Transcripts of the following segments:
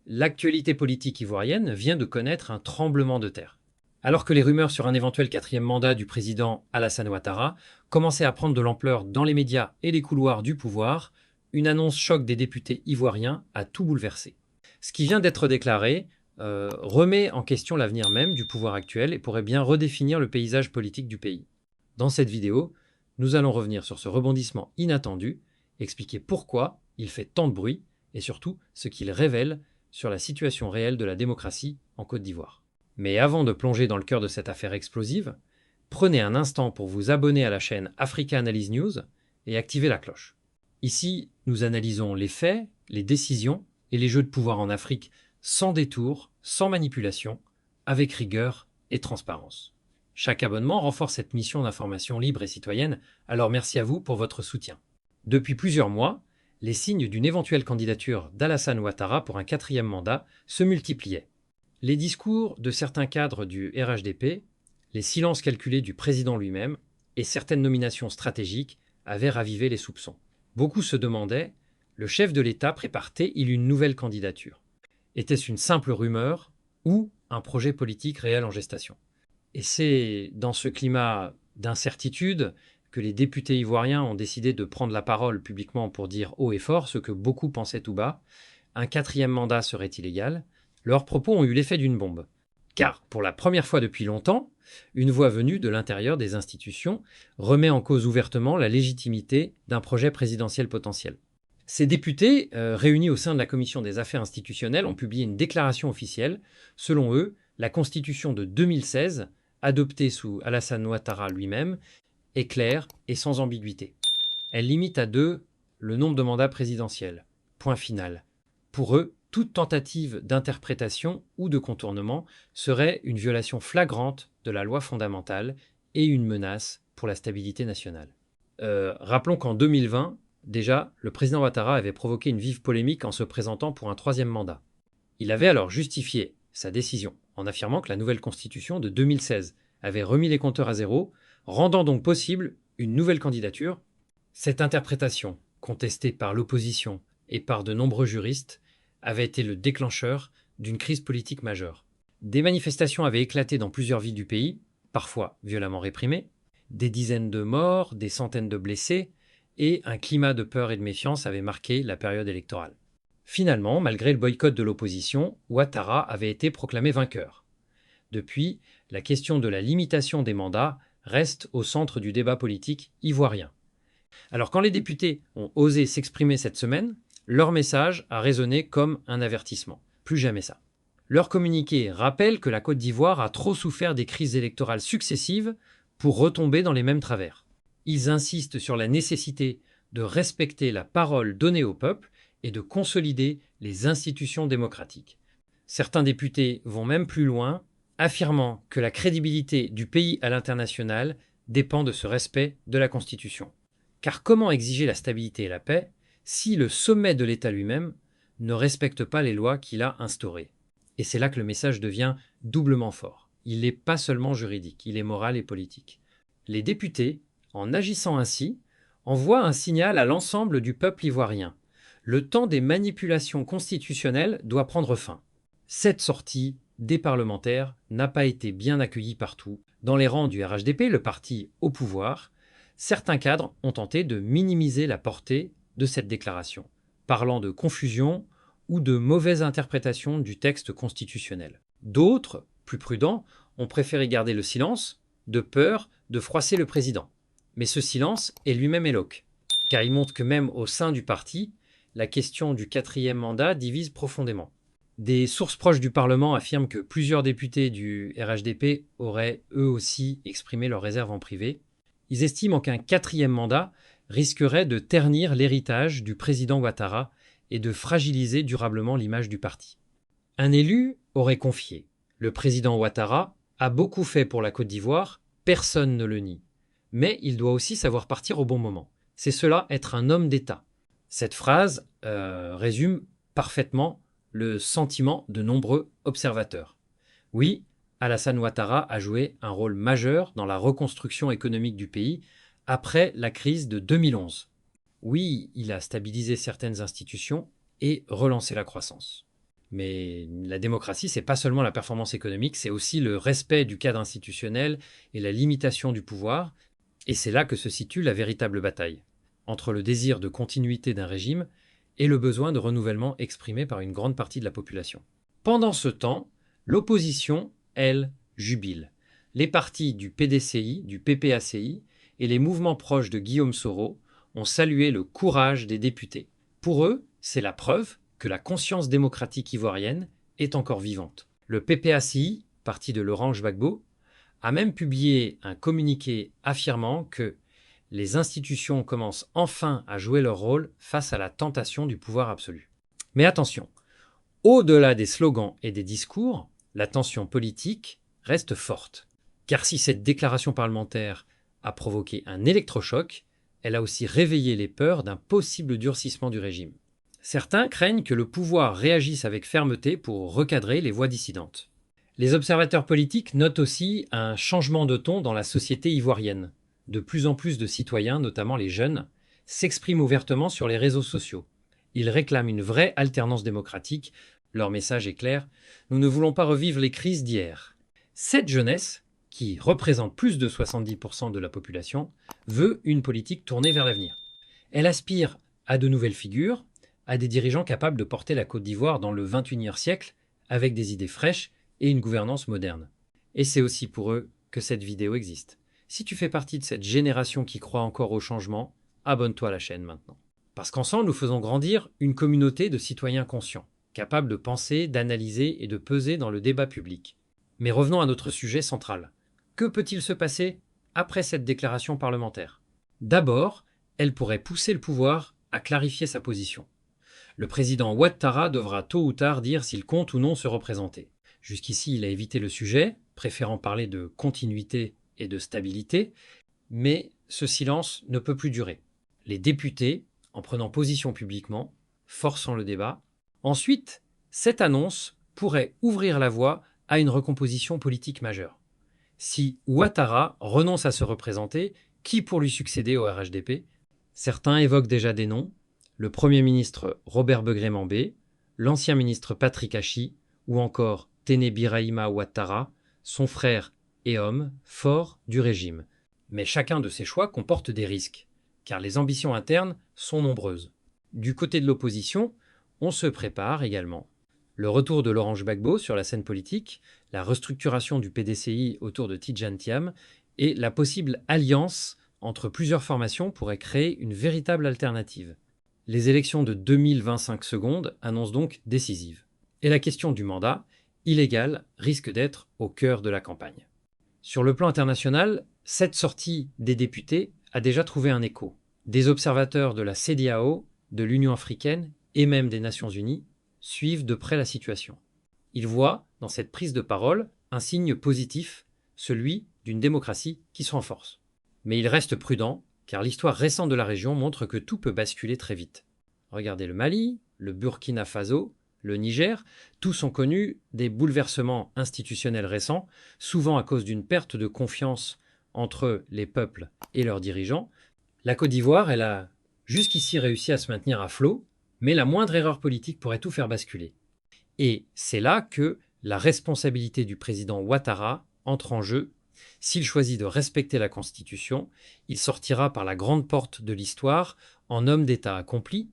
l'actualité politique ivoirienne vient de connaître un tremblement de terre. Alors que les rumeurs sur un éventuel quatrième mandat du président Alassane Ouattara commençaient à prendre de l'ampleur dans les médias et les couloirs du pouvoir, une annonce choc des députés ivoiriens a tout bouleversé. Ce qui vient d'être déclaré remet en question l'avenir même du pouvoir actuel et pourrait bien redéfinir le paysage politique du pays. Dans cette vidéo, nous allons revenir sur ce rebondissement inattendu, expliquer pourquoi il fait tant de bruit et surtout ce qu'il révèle sur la situation réelle de la démocratie en Côte d'Ivoire. Mais avant de plonger dans le cœur de cette affaire explosive, prenez un instant pour vous abonner à la chaîne Africa Analyse News et activer la cloche. Ici, nous analysons les faits, les décisions et les jeux de pouvoir en Afrique sans détour, sans manipulation, avec rigueur et transparence. Chaque abonnement renforce cette mission d'information libre et citoyenne, alors merci à vous pour votre soutien. Depuis plusieurs mois, les signes d'une éventuelle candidature d'Alassane Ouattara pour un quatrième mandat se multipliaient. Les discours de certains cadres du RHDP, les silences calculés du président lui-même et certaines nominations stratégiques avaient ravivé les soupçons. Beaucoup se demandaient, le chef de l'État prépare-t-il une nouvelle candidature? Était-ce une simple rumeur ou un projet politique réel en gestation? Et c'est dans ce climat d'incertitude que les députés ivoiriens ont décidé de prendre la parole publiquement pour dire haut et fort ce que beaucoup pensaient tout bas. Un quatrième mandat serait illégal. Leurs propos ont eu l'effet d'une bombe. Car, pour la première fois depuis longtemps, une voix venue de l'intérieur des institutions remet en cause ouvertement la légitimité d'un projet présidentiel potentiel. Ces députés, réunis au sein de la Commission des affaires institutionnelles, ont publié une déclaration officielle. Selon eux, la Constitution de 2016, adoptée sous Alassane Ouattara lui-même, est claire et sans ambiguïté. Elle limite à 2 le nombre de mandats présidentiels. Point final. Pour eux, toute tentative d'interprétation ou de contournement serait une violation flagrante de la loi fondamentale et une menace pour la stabilité nationale. Rappelons qu'en 2020, déjà, le président Ouattara avait provoqué une vive polémique en se présentant pour un troisième mandat. Il avait alors justifié sa décision en affirmant que la nouvelle constitution de 2016 avait remis les compteurs à zéro, rendant donc possible une nouvelle candidature. Cette interprétation, contestée par l'opposition et par de nombreux juristes, avait été le déclencheur d'une crise politique majeure. Des manifestations avaient éclaté dans plusieurs villes du pays, parfois violemment réprimées, des dizaines de morts, des centaines de blessés, et un climat de peur et de méfiance avait marqué la période électorale. Finalement, malgré le boycott de l'opposition, Ouattara avait été proclamé vainqueur. Depuis, la question de la limitation des mandats reste au centre du débat politique ivoirien. Alors quand les députés ont osé s'exprimer cette semaine, leur message a résonné comme un avertissement. Plus jamais ça. Leur communiqué rappelle que la Côte d'Ivoire a trop souffert des crises électorales successives pour retomber dans les mêmes travers. Ils insistent sur la nécessité de respecter la parole donnée au peuple et de consolider les institutions démocratiques. Certains députés vont même plus loin, affirmant que la crédibilité du pays à l'international dépend de ce respect de la Constitution. Car comment exiger la stabilité et la paix si le sommet de l'État lui-même ne respecte pas les lois qu'il a instaurées? Et c'est là que le message devient doublement fort. Il n'est pas seulement juridique, il est moral et politique. Les députés, en agissant ainsi, envoient un signal à l'ensemble du peuple ivoirien. Le temps des manipulations constitutionnelles doit prendre fin. Cette sortie des parlementaires n'a pas été bien accueillie partout. Dans les rangs du RHDP, le parti au pouvoir, certains cadres ont tenté de minimiser la portée de cette déclaration, parlant de confusion ou de mauvaise interprétation du texte constitutionnel. D'autres, plus prudents, ont préféré garder le silence, de peur de froisser le président. Mais ce silence est lui-même éloque, car il montre que même au sein du parti, la question du quatrième mandat divise profondément. Des sources proches du Parlement affirment que plusieurs députés du RHDP auraient eux aussi exprimé leurs réserves en privé. Ils estiment qu'un quatrième mandat risquerait de ternir l'héritage du président Ouattara et de fragiliser durablement l'image du parti. Un élu aurait confié « Le président Ouattara a beaucoup fait pour la Côte d'Ivoire, personne ne le nie. Mais il doit aussi savoir partir au bon moment. C'est cela être un homme d'État. » Cette phrase résume parfaitement le sentiment de nombreux observateurs. Oui, Alassane Ouattara a joué un rôle majeur dans la reconstruction économique du pays après la crise de 2011. Oui, il a stabilisé certaines institutions et relancé la croissance. Mais la démocratie, c'est pas seulement la performance économique, c'est aussi le respect du cadre institutionnel et la limitation du pouvoir. Et c'est là que se situe la véritable bataille, entre le désir de continuité d'un régime et le besoin de renouvellement exprimé par une grande partie de la population. Pendant ce temps, l'opposition, elle, jubile. Les partis du PDCI, du PPACI et les mouvements proches de Guillaume Soro ont salué le courage des députés. Pour eux, c'est la preuve que la conscience démocratique ivoirienne est encore vivante. Le PPACI, parti de Laurent Gbagbo, a même publié un communiqué affirmant que les institutions commencent enfin à jouer leur rôle face à la tentation du pouvoir absolu. Mais attention, au-delà des slogans et des discours, la tension politique reste forte. Car si cette déclaration parlementaire a provoqué un électrochoc, elle a aussi réveillé les peurs d'un possible durcissement du régime. Certains craignent que le pouvoir réagisse avec fermeté pour recadrer les voix dissidentes. Les observateurs politiques notent aussi un changement de ton dans la société ivoirienne. De plus en plus de citoyens, notamment les jeunes, s'expriment ouvertement sur les réseaux sociaux. Ils réclament une vraie alternance démocratique. Leur message est clair, nous ne voulons pas revivre les crises d'hier. Cette jeunesse, qui représente plus de 70% de la population, veut une politique tournée vers l'avenir. Elle aspire à de nouvelles figures, à des dirigeants capables de porter la Côte d'Ivoire dans le XXIe siècle avec des idées fraîches et une gouvernance moderne. Et c'est aussi pour eux que cette vidéo existe. Si tu fais partie de cette génération qui croit encore au changement, abonne-toi à la chaîne maintenant. Parce qu'ensemble, nous faisons grandir une communauté de citoyens conscients, capables de penser, d'analyser et de peser dans le débat public. Mais revenons à notre sujet central. Que peut-il se passer après cette déclaration parlementaire? D'abord, elle pourrait pousser le pouvoir à clarifier sa position. Le président Ouattara devra tôt ou tard dire s'il compte ou non se représenter. Jusqu'ici, il a évité le sujet, préférant parler de continuité et de stabilité, mais ce silence ne peut plus durer. Les députés, en prenant position publiquement, forçant le débat. Ensuite, cette annonce pourrait ouvrir la voie à une recomposition politique majeure. Si Ouattara renonce à se représenter, qui pour lui succéder au RHDP? Certains évoquent déjà des noms, le Premier ministre Robert Begré-Mambé, l'ancien ministre Patrick Hachi, ou encore Téné Birahima Ouattara, son frère et homme fort du régime. Mais chacun de ces choix comporte des risques, car les ambitions internes sont nombreuses. Du côté de l'opposition, on se prépare également. Le retour de Laurent Gbagbo sur la scène politique, la restructuration du PDCI autour de Tidjane Thiam et la possible alliance entre plusieurs formations pourrait créer une véritable alternative. Les élections de 2025 secondes annoncent donc décisives. Et la question du mandat illégal risque d'être au cœur de la campagne. Sur le plan international, cette sortie des députés a déjà trouvé un écho. Des observateurs de la CEDEAO, de l'Union africaine et même des Nations unies suivent de près la situation. Ils voient dans cette prise de parole un signe positif, celui d'une démocratie qui se renforce. Mais ils restent prudents, car l'histoire récente de la région montre que tout peut basculer très vite. Regardez le Mali, le Burkina Faso, le Niger, tous ont connu des bouleversements institutionnels récents, souvent à cause d'une perte de confiance entre les peuples et leurs dirigeants. La Côte d'Ivoire, elle a jusqu'ici réussi à se maintenir à flot, mais la moindre erreur politique pourrait tout faire basculer. Et c'est là que la responsabilité du président Ouattara entre en jeu. S'il choisit de respecter la Constitution, il sortira par la grande porte de l'histoire en homme d'État accompli,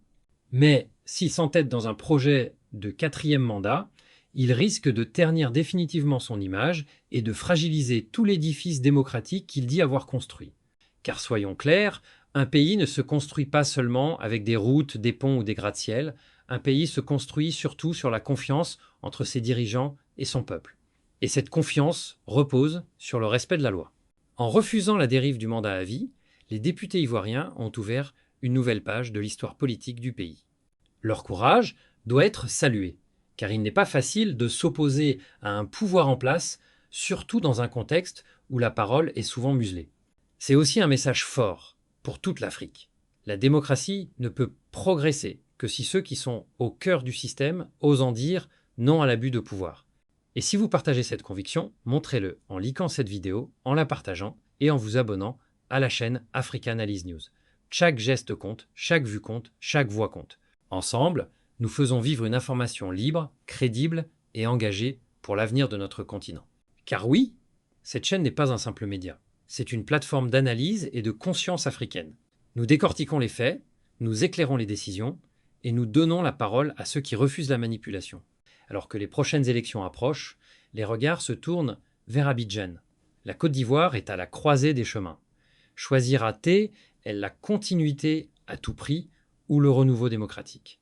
mais s'il s'entête dans un projet de 4e mandat, il risque de ternir définitivement son image et de fragiliser tout l'édifice démocratique qu'il dit avoir construit. Car soyons clairs, un pays ne se construit pas seulement avec des routes, des ponts ou des gratte-ciel, un pays se construit surtout sur la confiance entre ses dirigeants et son peuple. Et cette confiance repose sur le respect de la loi. En refusant la dérive du mandat à vie, les députés ivoiriens ont ouvert une nouvelle page de l'histoire politique du pays. Leur courage doit être salué, car il n'est pas facile de s'opposer à un pouvoir en place, surtout dans un contexte où la parole est souvent muselée. C'est aussi un message fort pour toute l'Afrique. La démocratie ne peut progresser que si ceux qui sont au cœur du système osent en dire non à l'abus de pouvoir. Et si vous partagez cette conviction, montrez-le en likant cette vidéo, en la partageant et en vous abonnant à la chaîne Africa Analyse News. Chaque geste compte, chaque vue compte, chaque voix compte. Ensemble, Nous faisons vivre une information libre, crédible et engagée pour l'avenir de notre continent. Car oui, cette chaîne n'est pas un simple média. C'est une plateforme d'analyse et de conscience africaine. Nous décortiquons les faits, nous éclairons les décisions et nous donnons la parole à ceux qui refusent la manipulation. Alors que les prochaines élections approchent, les regards se tournent vers Abidjan. La Côte d'Ivoire est à la croisée des chemins. Choisir à T est la continuité à tout prix ou le renouveau démocratique.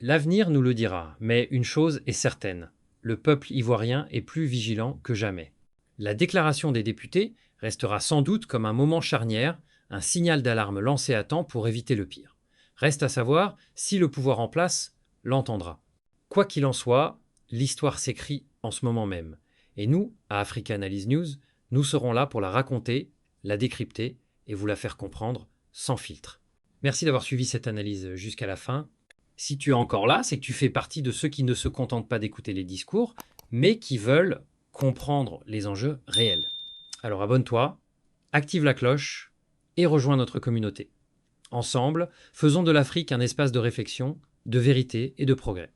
L'avenir nous le dira, mais une chose est certaine, le peuple ivoirien est plus vigilant que jamais. La déclaration des députés restera sans doute comme un moment charnière, un signal d'alarme lancé à temps pour éviter le pire. Reste à savoir si le pouvoir en place l'entendra. Quoi qu'il en soit, l'histoire s'écrit en ce moment même. Et nous, à Africa Analyse News, nous serons là pour la raconter, la décrypter et vous la faire comprendre sans filtre. Merci d'avoir suivi cette analyse jusqu'à la fin. Si tu es encore là, c'est que tu fais partie de ceux qui ne se contentent pas d'écouter les discours, mais qui veulent comprendre les enjeux réels. Alors abonne-toi, active la cloche et rejoins notre communauté. Ensemble, faisons de l'Afrique un espace de réflexion, de vérité et de progrès.